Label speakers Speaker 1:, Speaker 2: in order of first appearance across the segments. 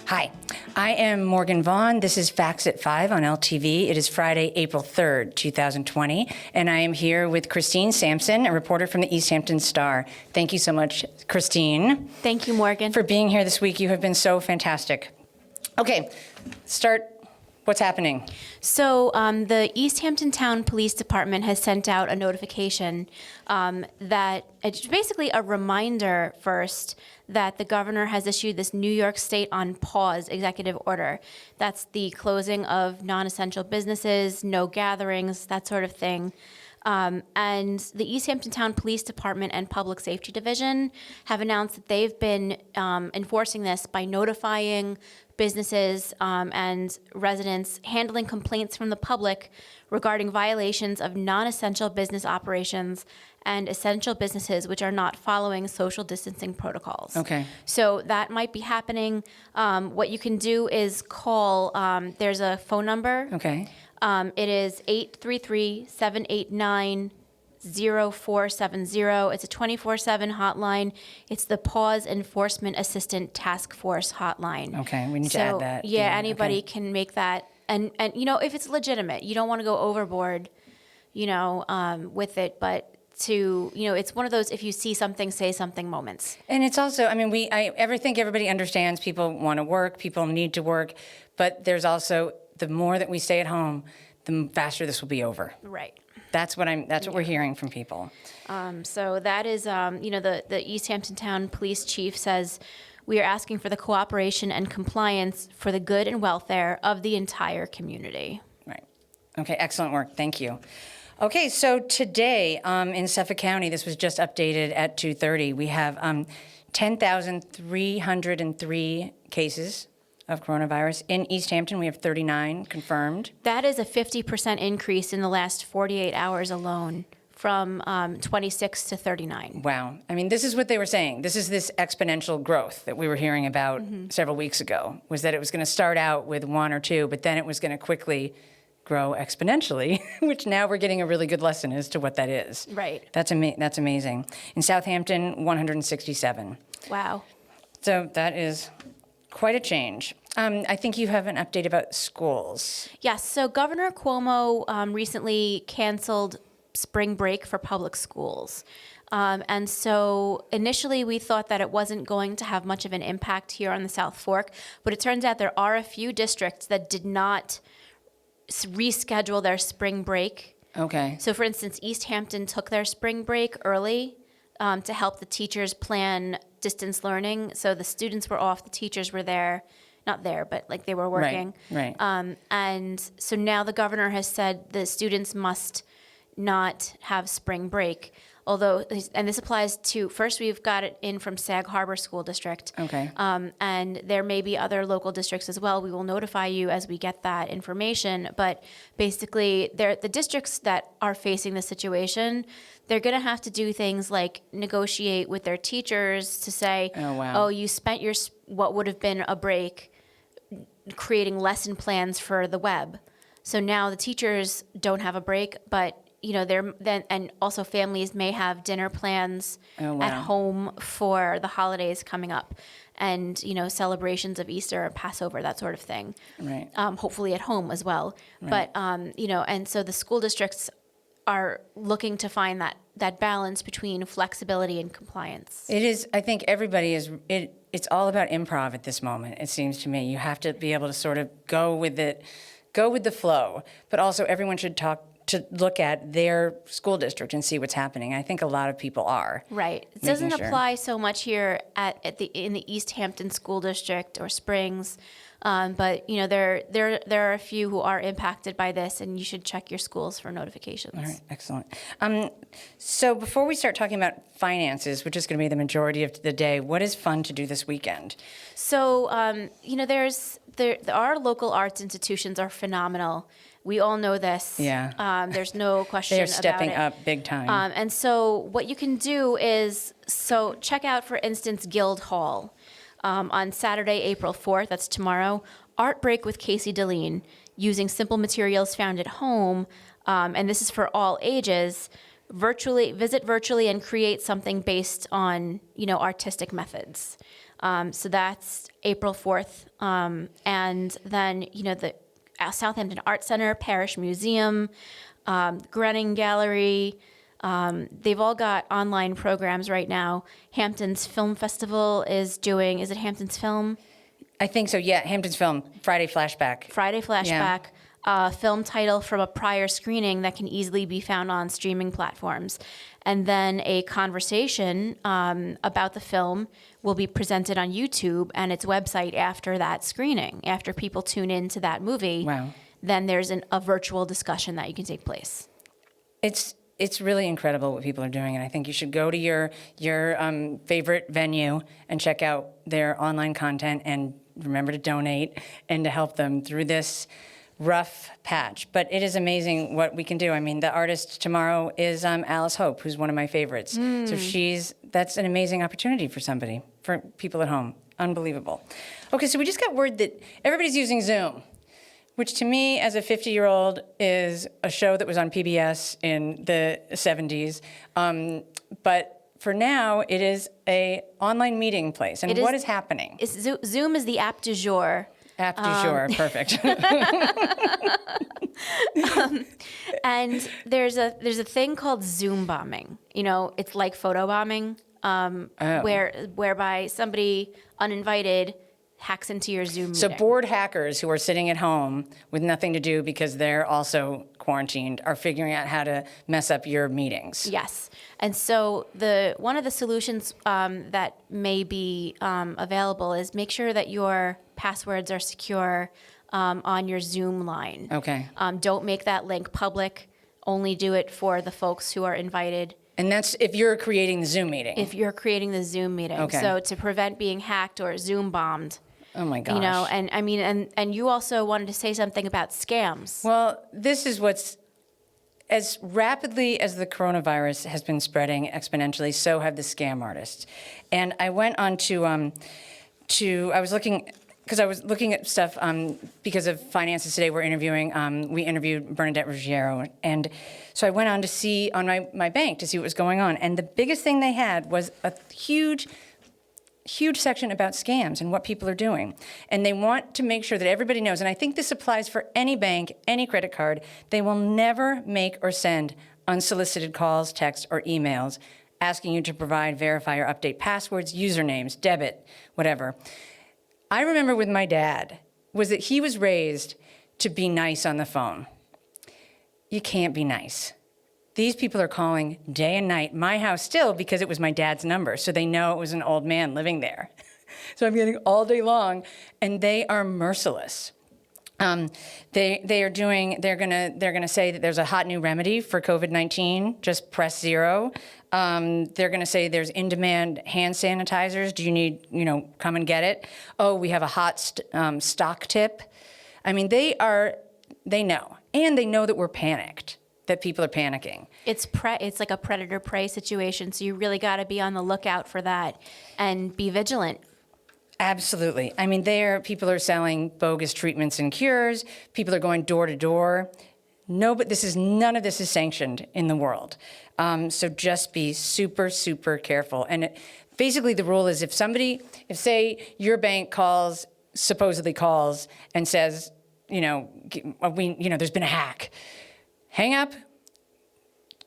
Speaker 1: Hi, I am Morgan Vaughan. This is Facts at 5 on LTV. It is Friday, April 3rd, 2020, and I am here with Christine Sampson, a reporter from the East Hampton Star. Thank you so much, Christine.
Speaker 2: Thank you, Morgan.
Speaker 1: For being here this week. You have been so fantastic. Okay, start. What's happening?
Speaker 2: So the East Hampton Town Police Department has sent out a notification that it's basically a reminder first that the governor has issued this New York State on pause executive order. That's the closing of non-essential businesses, no gatherings, that sort of thing. And the East Hampton Town Police Department and Public Safety Division have announced that they've been enforcing this by notifying businesses and residents handling complaints from the public regarding violations of non-essential business operations and essential businesses which are not following social distancing protocols.
Speaker 1: Okay.
Speaker 2: So that might be happening. What you can do is call, there's a phone number.
Speaker 1: Okay.
Speaker 2: It is 833-789-0470. It's a 24/7 hotline. It's the Pause Enforcement Assistant Task Force hotline.
Speaker 1: Okay, we need to add that.
Speaker 2: Yeah, anybody can make that. And you know, if it's legitimate, you don't want to go overboard, with it, but it's one of those if you see something, say something moments.
Speaker 1: And it's also, I think everybody understands people want to work, people need to work, but there's also, the more that we stay at home, the faster this will be over.
Speaker 2: Right.
Speaker 1: That's what we're hearing from people.
Speaker 2: So that is, the East Hampton Town Police Chief says, we are asking for the cooperation and compliance for the good and welfare of the entire community.
Speaker 1: Right. Okay, excellent work. Thank you. Okay, so today in Suffolk County, this was just updated at 2:30, we have 10,303 cases of coronavirus. In East Hampton, we have 39 confirmed.
Speaker 2: That is a 50% increase in the last 48 hours alone, from 26 to 39.
Speaker 1: Wow. This is what they were saying. This is this exponential growth that we were hearing about several weeks ago, was that it was going to start out with one or two, but then it was going to quickly grow exponentially, which now we're getting a really good lesson as to what that is.
Speaker 2: Right.
Speaker 1: That's amazing. In Southampton, 167.
Speaker 2: Wow.
Speaker 1: So that is quite a change. I think you have an update about schools.
Speaker 2: Yes. So Governor Cuomo recently canceled spring break for public schools. And so initially we thought that it wasn't going to have much of an impact here on the South Fork, but it turns out there are a few districts that did not reschedule their spring break.
Speaker 1: Okay.
Speaker 2: So for instance, East Hampton took their spring break early to help the teachers plan distance learning. So the students were off, the teachers were not there, but like they were working.
Speaker 1: Right.
Speaker 2: And so now the governor has said the students must not have spring break. Although, and this applies to, first we've got it in from Sag Harbor School District.
Speaker 1: Okay.
Speaker 2: And there may be other local districts as well. We will notify you as we get that information. But basically, the districts that are facing the situation, they're going to have to do things like negotiate with their teachers to say,
Speaker 1: oh,
Speaker 2: you spent what would have been a break creating lesson plans for the web. So now the teachers don't have a break, but and also families may have dinner plans at home for the holidays coming up, and celebrations of Easter, Passover, that sort of thing.
Speaker 1: Right.
Speaker 2: Hopefully at home as well.
Speaker 1: Right.
Speaker 2: But and so the school districts are looking to find that balance between flexibility and compliance.
Speaker 1: It is. I think everybody is. It's all about improv at this moment. It seems to me you have to be able to sort of go with the flow, but also everyone should look at their school district and see what's happening. I think a lot of people are. Right.
Speaker 2: It doesn't apply so much here in the East Hampton School District or Springs, but there are a few who are impacted by this, and you should check your schools for notifications.
Speaker 1: All right, excellent. So before we start talking about finances, which is going to be the majority of the day, what is fun to do this weekend?
Speaker 2: So our local arts institutions are phenomenal. We all know this.
Speaker 1: Yeah.
Speaker 2: There's no question about it.
Speaker 1: They're stepping up big time.
Speaker 2: And so what you can do is, check out, for instance, Guild Hall. On Saturday, April 4th, that's tomorrow, Art Break with Casey Deline, using simple materials found at home, and this is for all ages. Visit virtually and create something based on, artistic methods. So that's April 4th. And then, the Southampton Art Center, Parish Museum, Grenning Gallery, they've all got online programs right now. Hamptons Film Festival is it Hamptons Film?
Speaker 1: I think so, yeah. Hamptons Film, Friday Flashback.
Speaker 2: Film title from a prior screening that can easily be found on streaming platforms. And then a conversation about the film will be presented on YouTube and its website after that screening. After people tune into that movie,
Speaker 1: Wow.
Speaker 2: Then there's a virtual discussion that you can take place.
Speaker 1: It's really incredible what people are doing, and I think you should go to your favorite venue and check out their online content, and remember to donate and to help them through this rough patch. But it is amazing what we can do. I mean, the artist tomorrow is Alice Hope, who's one of my favorites. So that's an amazing opportunity for people at home. Unbelievable. Okay, so we just got word that everybody's using Zoom, which to me, as a 50-year-old, is a show that was on PBS in the 70s. But for now, it is a online meeting place. And what is happening?
Speaker 2: Zoom is the app du jour.
Speaker 1: App du jour, perfect.
Speaker 2: And there's a thing called Zoom bombing. It's like photo bombing, whereby somebody uninvited hacks into your Zoom meeting.
Speaker 1: So bored hackers who are sitting at home with nothing to do because they're also quarantined are figuring out how to mess up your meetings.
Speaker 2: Yes. And so one of the solutions that may be available is make sure that your passwords are secure on your Zoom line.
Speaker 1: Okay.
Speaker 2: Don't make that link public. Only do it for the folks who are invited.
Speaker 1: And that's if you're creating the Zoom meeting.
Speaker 2: If you're creating the Zoom meeting.
Speaker 1: Okay.
Speaker 2: So to prevent being hacked or Zoom bombed.
Speaker 1: Oh my gosh.
Speaker 2: And I mean, and you also wanted to say something about scams.
Speaker 1: Well, this is what's, as rapidly as the coronavirus has been spreading exponentially, so have the scam artists. And I went on I was looking at stuff because of Finances Today. We interviewed Bernadette Ruggiero. And so I went on to see on my bank to see what was going on. And the biggest thing they had was a huge section about scams and what people are doing. And they want to make sure that everybody knows, and I think this applies for any bank, any credit card, they will never make or send unsolicited calls, texts, or emails asking you to provide, verify, or update passwords, usernames, debit, whatever. I remember with my dad was that he was raised to be nice on the phone. You can't be nice. These people are calling day and night, my house still, because it was my dad's number, so they know it was an old man living there. So I'm getting all day long, and they are merciless. They're gonna say that there's a hot new remedy for COVID-19. Just press 0. They're gonna say there's in-demand hand sanitizers. Do you need, come and get it? Oh, we have a hot stock tip. I mean, they know, and they know that we're panicked. That people are panicking.
Speaker 2: It's like a predator-prey situation, so you really got to be on the lookout for that and be vigilant.
Speaker 1: Absolutely. I mean, people are selling bogus treatments and cures. People are going door to door. No, but none of this is sanctioned in the world. So just be super, super careful. And basically, the rule is if say your bank supposedly calls and says, there's been a hack. Hang up,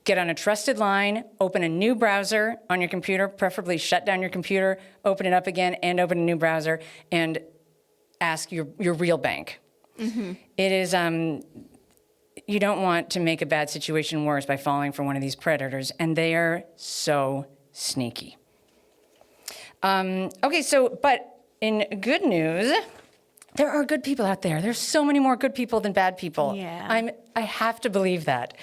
Speaker 1: get on a trusted line, open a new browser on your computer, preferably shut down your computer, open it up again, and open a new browser, and ask your real bank. Mm-hmm. It is, you don't want to make a bad situation worse by falling for one of these predators, and they are so sneaky. But in good news, there are good people out there. There's so many more good people than bad people.
Speaker 2: Yeah.
Speaker 1: I have to believe that.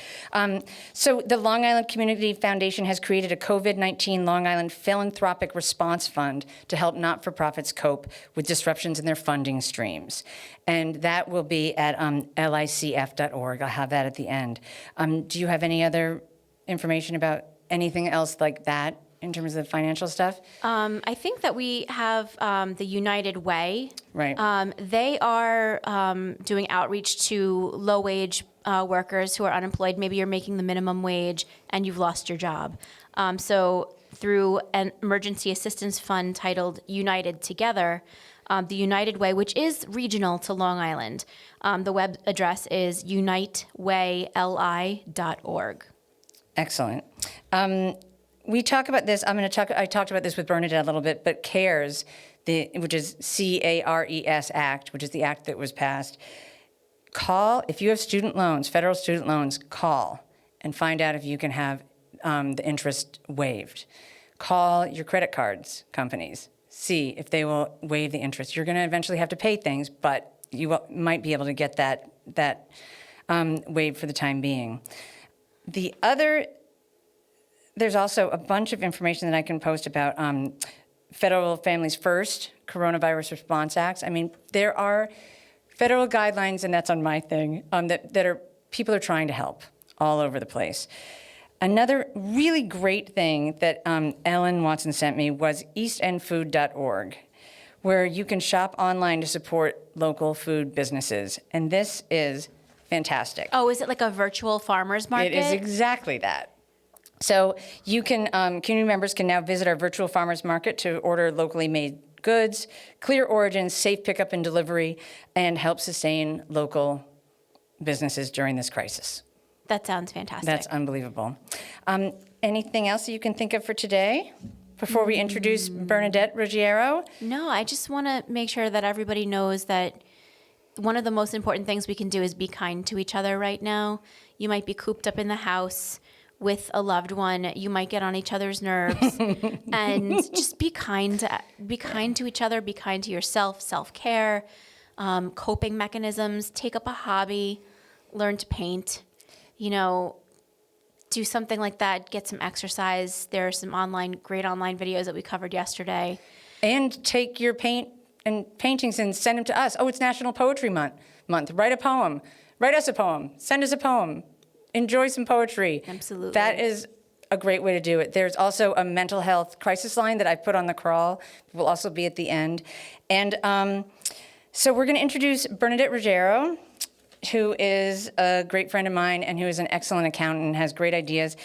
Speaker 1: So the Long Island Community Foundation has created a COVID-19 Long Island Philanthropic Response Fund to help not-for-profits cope with disruptions in their funding streams. And that will be at licf.org. I'll have that at the end. Do you have any other information about anything else like that in terms of the financial stuff?
Speaker 2: I think that we have the United Way.
Speaker 1: Right.
Speaker 2: They are doing outreach to low-wage workers who are unemployed. Maybe you're making the minimum wage and you've lost your job. So through an emergency assistance fund titled United Together, the United Way, which is regional to Long Island, the web address is unitewayli.org.
Speaker 1: Excellent. We talk about this. I talked about this with Bernadette a little bit, but CARES, which is CARES Act, which is the act that was passed. Call if you have student loans, federal student loans. Call and find out if you can have the interest waived. Call your credit cards companies. See if they will waive the interest. You're going to eventually have to pay things, but you might be able to get that waived for the time being. There's also a bunch of information that I can post about Federal Families First, Coronavirus Response Acts. I mean, there are federal guidelines, and that's on my thing, people are trying to help all over the place. Another really great thing that Ellen Watson sent me was eastendfood.org, where you can shop online to support local food businesses. And this is fantastic.
Speaker 2: Oh, is it like a virtual farmer's market?
Speaker 1: It is exactly that. So you can, community members can now visit our virtual farmers market to order locally made goods, clear origins, safe pickup and delivery, and help sustain local businesses during this crisis.
Speaker 2: That sounds fantastic.
Speaker 1: That's unbelievable. Anything else that you can think of for today before we introduce Bernadette Ruggiero?
Speaker 2: No, I just want to make sure that everybody knows that one of the most important things we can do is be kind to each other right now. You might be cooped up in the house with a loved one. You might get on each other's nerves. And just be kind to each other, be kind to yourself, self-care, coping mechanisms, take up a hobby, learn to paint, do something like that, get some exercise. There are some great online videos that we covered yesterday.
Speaker 1: And take your paintings and send them to us. Oh, it's National Poetry Month. Write a poem. Write us a poem. Send us a poem. Enjoy some poetry.
Speaker 2: Absolutely.
Speaker 1: That is a great way to do it. There's also a mental health crisis line that I put on the crawl. It will also be at the end. And so we're going to introduce Bernadette Ruggiero, who is a great friend of mine and who is an excellent accountant and has great ideas.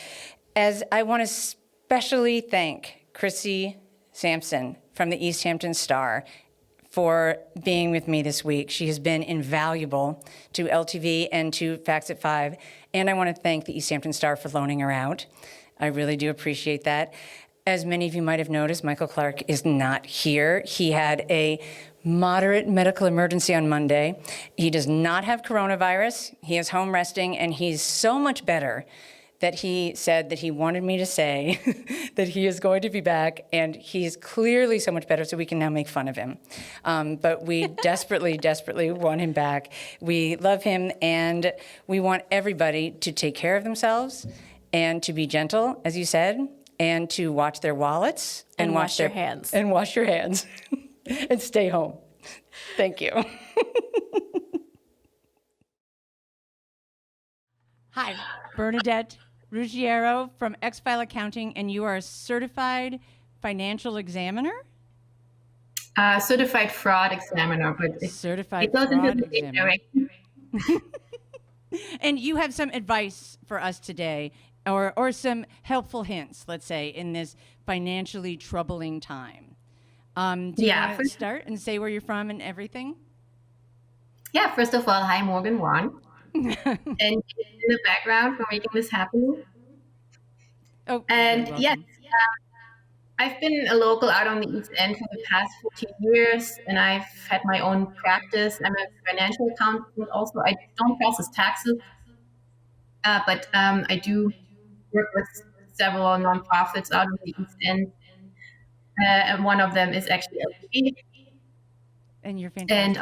Speaker 1: As I want to especially thank Chrissy Sampson from the East Hampton Star for being with me this week. She has been invaluable to LTV and to Facts at 5. And I want to thank the East Hampton Star for loaning her out. I really do appreciate that. As many of you might have noticed, Michael Clark is not here. He had a moderate medical emergency on Monday. He does not have coronavirus. He is home resting, and he's so much better that he said that he wanted me to say that he is going to be back, and he's clearly so much better, so we can now make fun of him. But we desperately, desperately want him back. We love him, and we want everybody to take care of themselves and to be gentle, as you said, and to watch their wallets.
Speaker 2: And wash their hands.
Speaker 1: And wash your hands. And stay home. Thank you. Hi, Bernadette Ruggiero from Xfile Accounting, and you are a certified financial examiner?
Speaker 3: Certified fraud examiner, but
Speaker 1: Certified
Speaker 3: it goes
Speaker 1: fraud
Speaker 3: into the same
Speaker 1: examiner.
Speaker 3: direction.
Speaker 1: And you have some advice for us today, or some helpful hints, let's say, in this financially troubling time. Do you want to start and say where you're from and everything?
Speaker 3: Yeah, first of all, hi, Morgan Vaughan. And in the background for making this happen.
Speaker 1: Oh,
Speaker 3: and yes, I've been a local out on the East End for the past 14 years, and I've had my own practice. I'm a financial accountant also. I don't process taxes, but I do work with several nonprofits out on the East End. And one of them is actually LTV.
Speaker 1: And you're fantastic.
Speaker 3: And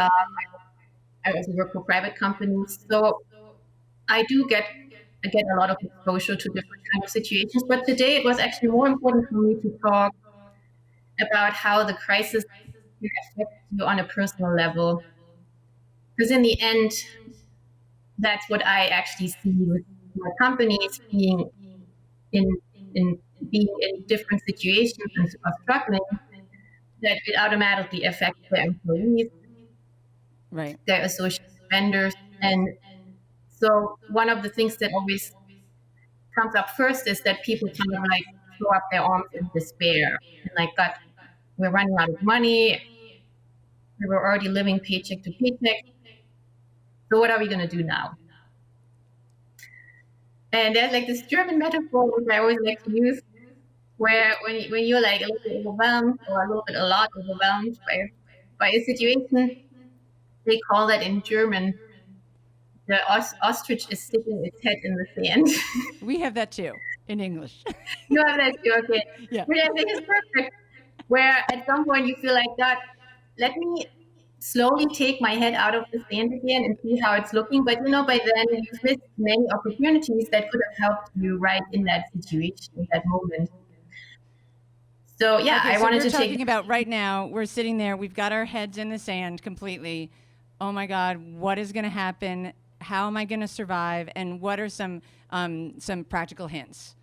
Speaker 3: I also work for private companies. So I do get a lot of exposure to different kind of situations. But today it was actually more important for me to talk about how the crisis can affect you on a personal level. Because in the end, that's what I actually see with my companies being in different situations and are struggling, that it automatically affects their employees,
Speaker 1: right,
Speaker 3: their associated vendors. And So one of the things that always comes up first is that people kind of like throw up their arms in despair and like, God, we're running out of money. We were already living paycheck to paycheck. So what are we going to do now? And there's like this German metaphor which I always like to use, where when you're like a little bit overwhelmed or a lot overwhelmed by a situation, they call that in German, the ostrich is sticking its head in the sand.
Speaker 4: We have that too in English.
Speaker 3: You have that too, okay?
Speaker 4: Yeah.
Speaker 3: Which I think is perfect. Where at some point you feel like, God, let me slowly take my head out of the sand again and see how it's looking. But by then you've missed many opportunities that could have helped you right in that situation, in that moment. So yeah,
Speaker 4: Okay,
Speaker 3: I
Speaker 4: so
Speaker 3: wanted
Speaker 4: we're
Speaker 3: to
Speaker 4: talking
Speaker 3: take.
Speaker 4: about right now, we're sitting there, we've got our heads in the sand completely. Oh my God, what is going to happen? How am I going to survive? And what are some practical hints?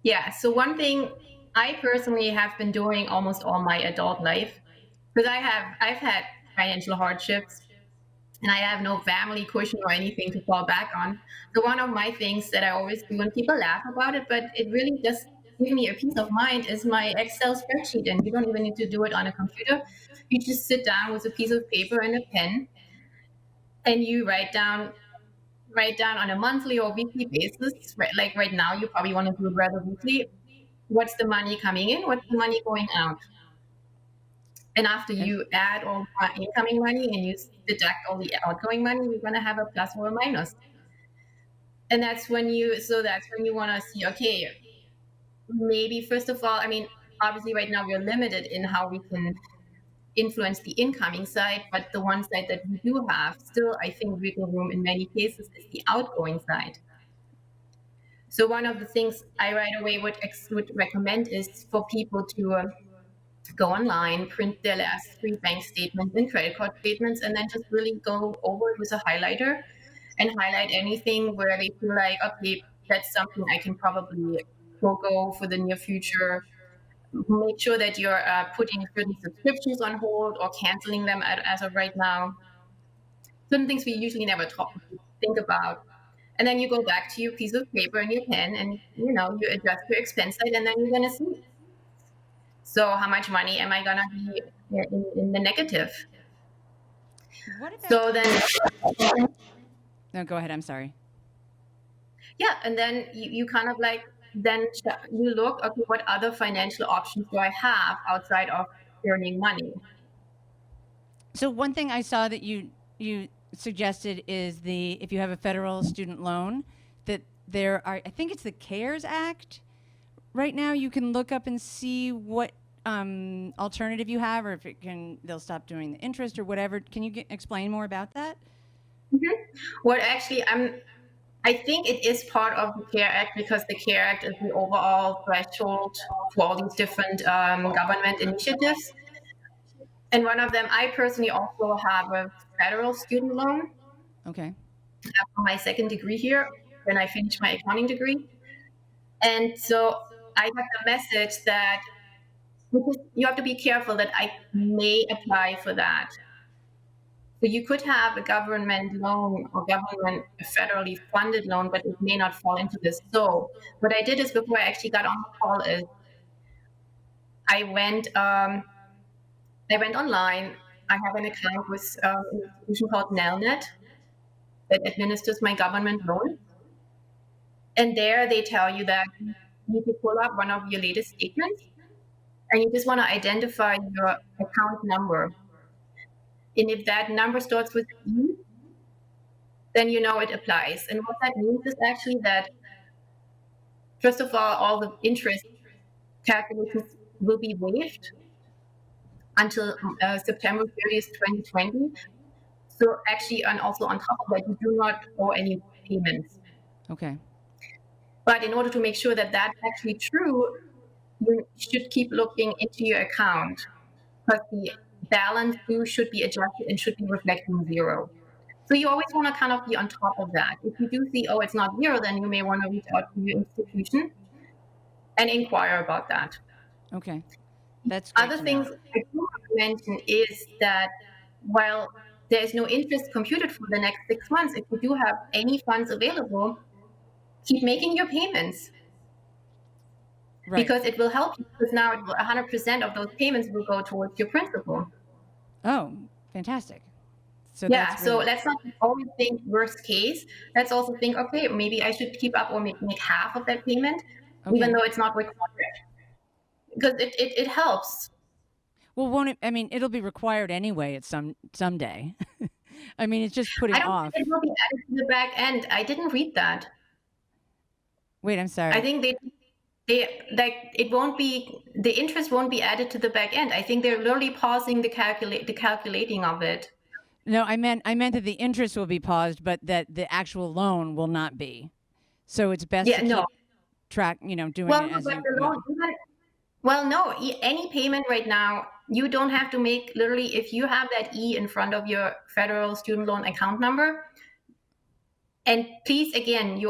Speaker 3: Yeah. So one thing I personally have been doing almost all my adult life, because I've had financial hardships and I have no family cushion or anything to fall back on. So one of my things that I always do, and people laugh about it, but it really just gives me a peace of mind, is my Excel spreadsheet. And you don't even need to do it on a computer. You just sit down with a piece of paper and a pen, and you write down on a monthly or weekly basis. Right, like right now, you probably want to do it rather weekly. What's the money coming in? What's the money going out? And after
Speaker 4: Okay.
Speaker 3: you add all the incoming money and you deduct all the outgoing money, you're going to have a plus or a minus. And that's when you want to see, okay, maybe first of all, I mean, obviously right now we're limited in how we can influence the incoming side, but the one side that we do have still, I think, wiggle room in many cases is the outgoing side. So one of the things I right away would recommend is for people to go online, print their last 3 bank statements and credit card statements, and then just really go over it with a highlighter and highlight anything where they feel like, okay, that's something I can probably forego for the near future. Make sure that you're putting certain subscriptions on hold or canceling them as of right now. Certain things we usually never think about. And then you go back to your piece of paper and your pen and you adjust your expense side, and then you're going to see, so how much money am I going to be in the negative?
Speaker 4: What about?
Speaker 3: So then,
Speaker 4: No, go ahead. I'm sorry.
Speaker 3: yeah, and then you kind of like, then you look, okay, what other financial options do I have outside of earning money?
Speaker 4: So one thing I saw that you suggested is if you have a federal student loan, that there are, I think it's the CARES Act. Right now, you can look up and see what alternative you have, or if they'll stop doing the interest or whatever. Can you explain more about that?
Speaker 3: What actually, I think it is part of the CARE Act, because the CARE Act is the overall threshold for all these different government initiatives. And one of them, I personally also have a federal student loan
Speaker 4: Okay.
Speaker 3: for my second degree here when I finished my accounting degree. And so I got the message that you have to be careful that I may apply for that. So you could have a government loan or a federally funded loan, but it may not fall into this. So what I did is, before I actually got on the call, is I went online. I have an account with an institution called Nelnet that administers my government loan. And there they tell you that you need to pull up one of your latest statements, and you just want to identify your account number. And if that number starts with E, then you know it applies. And what that means is actually that, first of all the interest calculations will be waived until September 30th, 2020. So actually, and also on top of that, you do not owe any payments.
Speaker 4: Okay.
Speaker 3: But in order to make sure that that's actually true, you should keep looking into your account, because the balance due should be adjusted and should be reflecting zero. So you always want to kind of be on top of that. If you do see, oh, it's not zero, then you may want to reach out to your institution and inquire about that.
Speaker 4: Okay. That's great
Speaker 3: Other
Speaker 4: to
Speaker 3: things
Speaker 4: know.
Speaker 3: I do want to mention is that while there is no interest computed for the next 6 months. If you do have any funds available, keep making your payments.
Speaker 4: Right.
Speaker 3: Because it will help you, because now 100% of those payments will go towards your principal.
Speaker 4: Oh, fantastic. So
Speaker 3: Yeah,
Speaker 4: that's
Speaker 3: so
Speaker 4: really,
Speaker 3: let's not always think worst case. Let's also think, okay, maybe I should keep up or make half of that payment, even
Speaker 4: okay.
Speaker 3: though it's not required. Because it helps.
Speaker 4: Well, won't it? I mean, it'll be required anyway at someday. I mean, it's just putting
Speaker 3: I don't
Speaker 4: off.
Speaker 3: think it will be added to the back end. I didn't read that.
Speaker 4: Wait, I'm sorry.
Speaker 3: I think they like it won't be, the interest won't be added to the back end. I think they're literally pausing the calculating of it.
Speaker 4: No, I meant that the interest will be paused, but that the actual loan will not be. So it's best
Speaker 3: Yeah,
Speaker 4: to
Speaker 3: no.
Speaker 4: keep track, doing
Speaker 3: Well,
Speaker 4: it
Speaker 3: no,
Speaker 4: as
Speaker 3: but
Speaker 4: you
Speaker 3: the
Speaker 4: go.
Speaker 3: loan, well, no, any payment right now, you don't have to make, literally, if you have that E in front of your federal student loan account number, and please, again,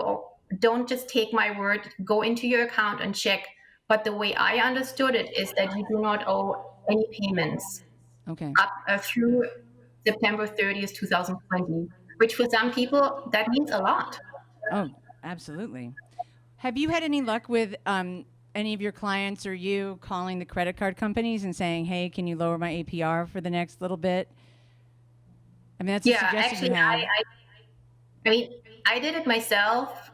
Speaker 3: don't just take my word, go into your account and check. But the way I understood it is that you do not owe any payments
Speaker 4: Okay.
Speaker 3: up through September 30th, 2020, which for some people, that means a lot.
Speaker 4: Oh, absolutely. Have you had any luck with any of your clients or you calling the credit card companies and saying, "Hey, can you lower my APR for the next little bit?" I mean, that's a
Speaker 3: Yeah,
Speaker 4: suggestion
Speaker 3: actually,
Speaker 4: you have.
Speaker 3: I mean, I did it myself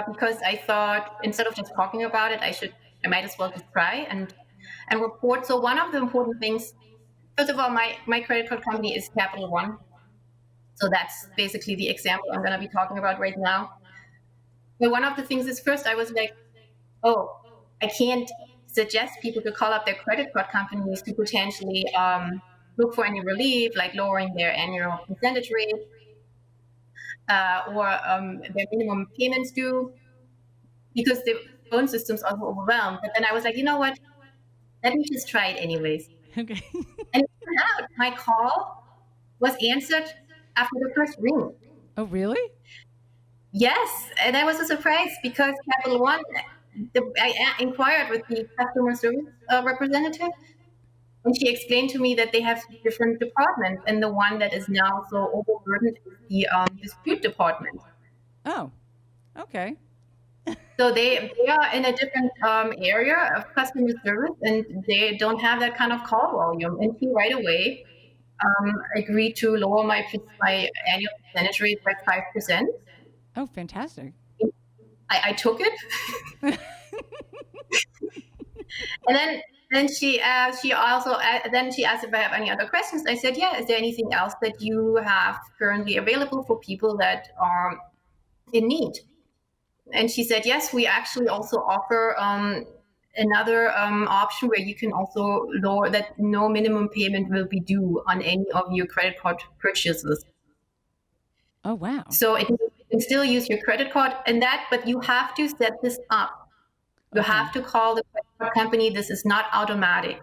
Speaker 3: because I thought instead of just talking about it, I might as well just try and report. So one of the important things, first of all, my credit card company is Capital One. So that's basically the example I'm going to be talking about right now. But one of the things is, first I was like, oh, I can't suggest people to call up their credit card companies to potentially look for any relief, like lowering their annual percentage rate or their minimum payments due, because the phone systems are overwhelmed. But then I was like, you know what? Let me just try it anyways.
Speaker 4: Okay.
Speaker 3: And it turned out my call was answered after the first ring.
Speaker 4: Oh, really?
Speaker 3: Yes, and I was so surprised because Capital One, I inquired with the customer service representative, and she explained to me that they have different departments, and the one that is now so overburdened is the dispute department.
Speaker 4: Oh, okay.
Speaker 3: So they are in a different area of customer service, and they don't have that kind of call volume. And she right away agreed to lower my annual percentage rate by 5%.
Speaker 4: Oh, fantastic.
Speaker 3: I took it, and then she also then she asked if I have any other questions. I said, yeah. Is there anything else that you have currently available for people that are in need? And she said, yes, we actually also offer another option where you can also lower that no minimum payment will be due on any of your credit card purchases.
Speaker 4: Oh, wow.
Speaker 3: So you can still use your credit card and that, but you have to set this up. You
Speaker 4: Okay.
Speaker 3: have to call the credit card company. This is not automatic.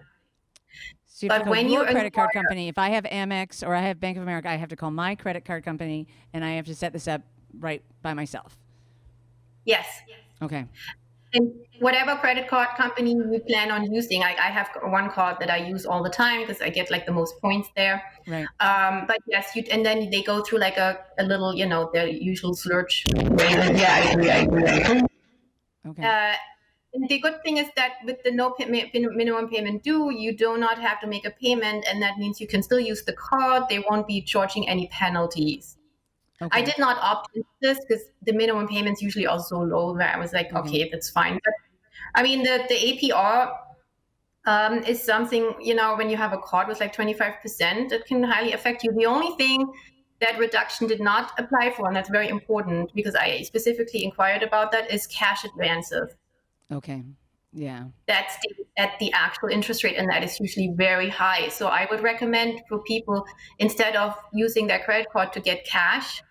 Speaker 4: So you have to
Speaker 3: But
Speaker 4: call
Speaker 3: when
Speaker 4: your
Speaker 3: you
Speaker 4: credit card
Speaker 3: inquire-
Speaker 4: company. If I have Amex or I have Bank of America, I have to call my credit card company and I have to set this up right by myself.
Speaker 3: Yes.
Speaker 4: Okay.
Speaker 3: And whatever credit card company you plan on using, I have one card that I use all the time because I get like the most points there.
Speaker 4: Right.
Speaker 3: But yes, and then they go through like a little, their usual slurch. Yeah, I agree.
Speaker 4: Okay.
Speaker 3: And the good thing is that with the no minimum payment due, you do not have to make a payment, and that means you can still use the card. They won't be charging any penalties.
Speaker 4: Okay.
Speaker 3: I did not opt into this because the minimum payments usually are so low that I was like, okay, that's fine. But I mean, the APR is something, when you have a card with like 25%, it can highly affect you. The only thing that reduction did not apply for, and that's very important because I specifically inquired about that, is cash advances.
Speaker 4: Okay. Yeah.
Speaker 3: That's at the actual interest rate, and that is usually very high. So I would recommend for people, instead of using their credit card to get cash,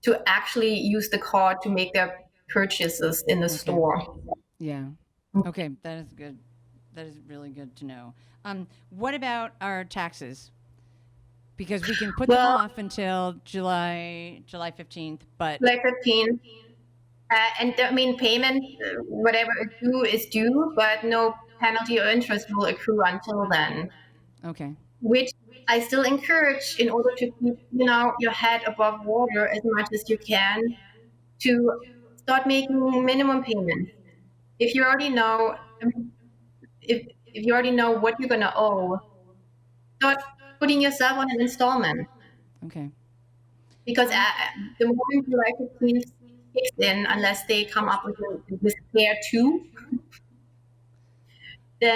Speaker 3: to actually use the card to make their purchases in the store.
Speaker 4: Yeah. Okay. That is good. That is really good to know. What about our taxes? Because we can put them off until July 15th, but
Speaker 3: July 15th. And I mean, payment, whatever is due, but no penalty or interest will accrue until then.
Speaker 4: okay.
Speaker 3: which I still encourage in order to keep, your head above water as much as you can, to start making minimum payments. If you already know, if you already know what you're gonna owe, start putting yourself on an installment,
Speaker 4: Okay.
Speaker 3: because the moment July 15th kicks in, unless they come up with Care 2,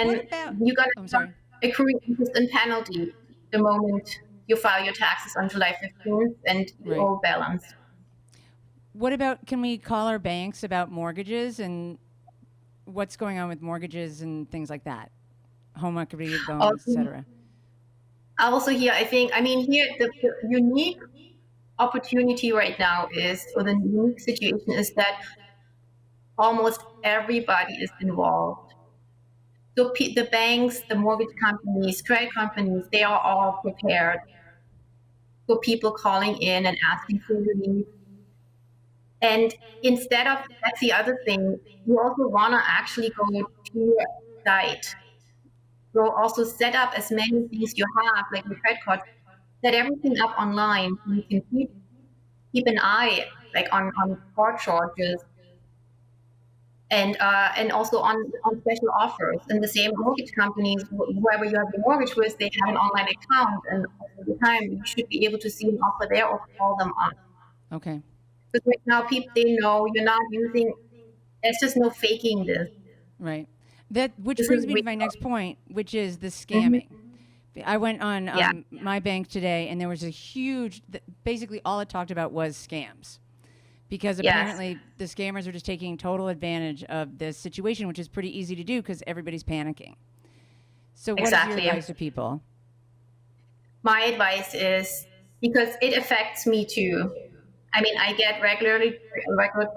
Speaker 4: What
Speaker 3: then
Speaker 4: about?
Speaker 3: you're gonna
Speaker 4: I'm
Speaker 3: have
Speaker 4: sorry.
Speaker 3: accruing interest and penalty the moment you file your taxes on July 15th and you
Speaker 4: Right.
Speaker 3: owe balance.
Speaker 4: What about? Can we call our banks about mortgages and what's going on with mortgages and things like that? Home equity loans,
Speaker 3: Also,
Speaker 4: etc.
Speaker 3: also here, I mean, here the unique opportunity right now is, or the unique situation is that almost everybody is involved. So the banks, the mortgage companies, credit companies, they are all prepared for people calling in and asking for relief. And instead of, that's the other thing, you also want to actually go to your site. So also set up as many things you have, like your credit cards, set everything up online. You can keep an eye like on card charges, and also on special offers. And the same mortgage companies, whoever you have your mortgage with, they have an online account, and all the time you should be able to see an offer there or call them up.
Speaker 4: Okay.
Speaker 3: Because right now people, they know you're not using. There's just no faking this.
Speaker 4: Right. That which
Speaker 3: This is
Speaker 4: brings me to my
Speaker 3: real.
Speaker 4: next point, which is the
Speaker 3: Mhm.
Speaker 4: scamming. I went on
Speaker 3: Yeah,
Speaker 4: my bank today, and there was a huge. Basically, all it talked about was scams, because
Speaker 3: yes,
Speaker 4: apparently the scammers are just taking total advantage of this situation, which is pretty easy to do because everybody's panicking. So, what is your
Speaker 3: exactly.
Speaker 4: advice to people?
Speaker 3: My advice is, because it affects me too. I mean, I get regular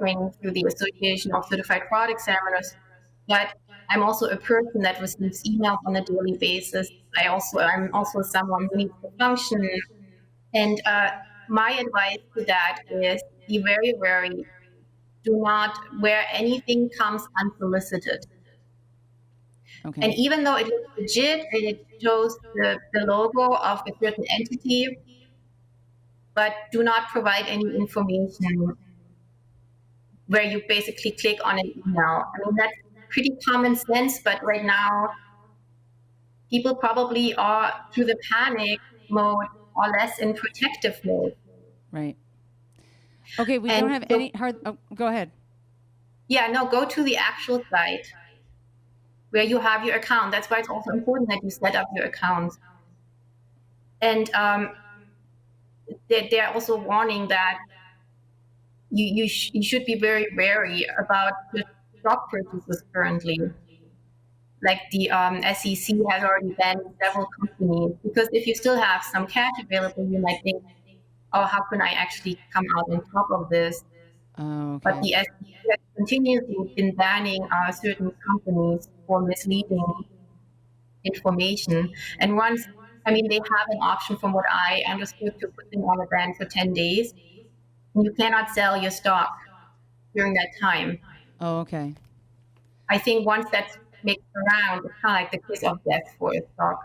Speaker 3: training through the Association of Certified Fraud Examiners, but I'm also a person that receives emails on a daily basis. I'm also someone who needs to function, and my advice to that is, be very wary. Do not, where anything comes unsolicited. And
Speaker 4: Okay.
Speaker 3: even though it looks legit and it shows the logo of a certain entity, but do not provide any information where you basically click on an email. I mean, that's pretty common sense, but right now, people probably are, through the panic mode, or less in protective mode.
Speaker 4: Right. Okay. We
Speaker 3: And
Speaker 4: don't have
Speaker 3: so,
Speaker 4: any hard. Oh, go ahead.
Speaker 3: yeah, no, go to the actual site where you have your account. That's why it's also important that you set up your account. And they're also warning that you should be very wary about the stock purchases currently. Like the SEC has already banned several companies, because if you still have some cash available, you might think, "Oh, how can I actually come out on top of this?"
Speaker 4: Oh,
Speaker 3: But
Speaker 4: okay.
Speaker 3: the SEC has continuously been banning certain companies for misleading information. And once, I mean, they have an option, from what I understood, to put them on a ban for 10 days. And you cannot sell your stock during that time.
Speaker 4: Oh, okay.
Speaker 3: I think once that makes around, it's kind of like the kiss of death for a stock,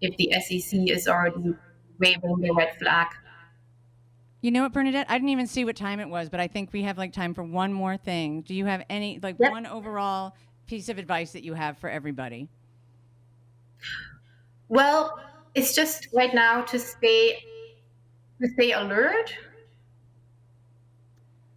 Speaker 3: if the SEC is already waving the red flag.
Speaker 4: You know what, Bernadette? I didn't even see what time it was, but I think we have like time for one more thing. Do you have any like
Speaker 3: Yep.
Speaker 4: one overall piece of advice that you have for everybody?
Speaker 3: Well, it's just right now to stay alert,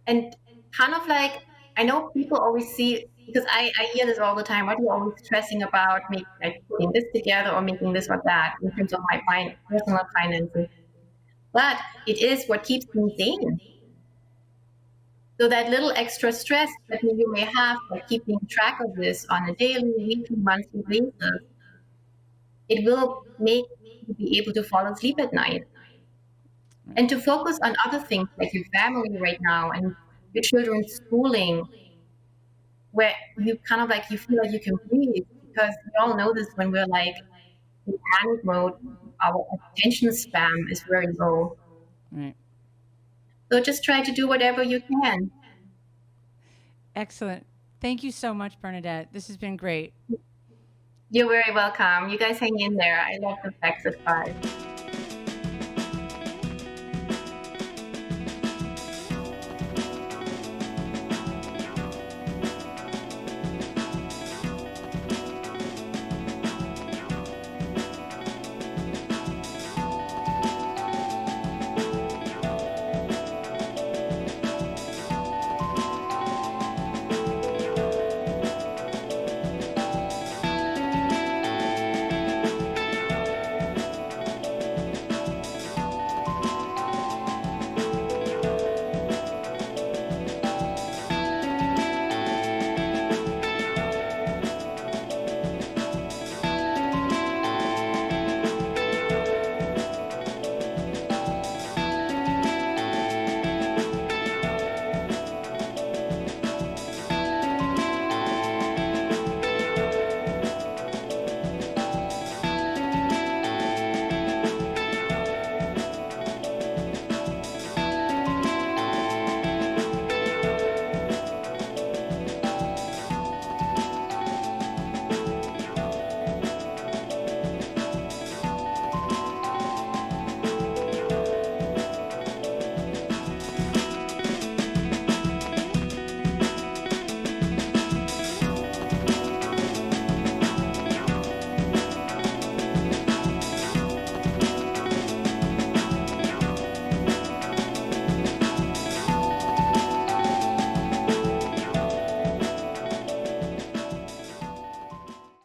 Speaker 3: and kind of like, I know people always see, because I hear this all the time. What are you always stressing about, making, like, putting this together or making this or that in terms of my personal finances? But it is what keeps me sane. So that little extra stress that you may have by keeping track of this on a daily, weekly, monthly basis, it will make you be able to fall asleep at night and to focus on other things like your family right now and your children's schooling, where you kind of like, you feel like you can breathe, because we all know this, when we're like in panic mode, our attention span is very low.
Speaker 4: Right.
Speaker 3: So just try to do whatever you can.
Speaker 4: Excellent. Thank you so much, Bernadette. This has been great.
Speaker 3: You're very welcome. You guys hang in there. I love the facts at 5.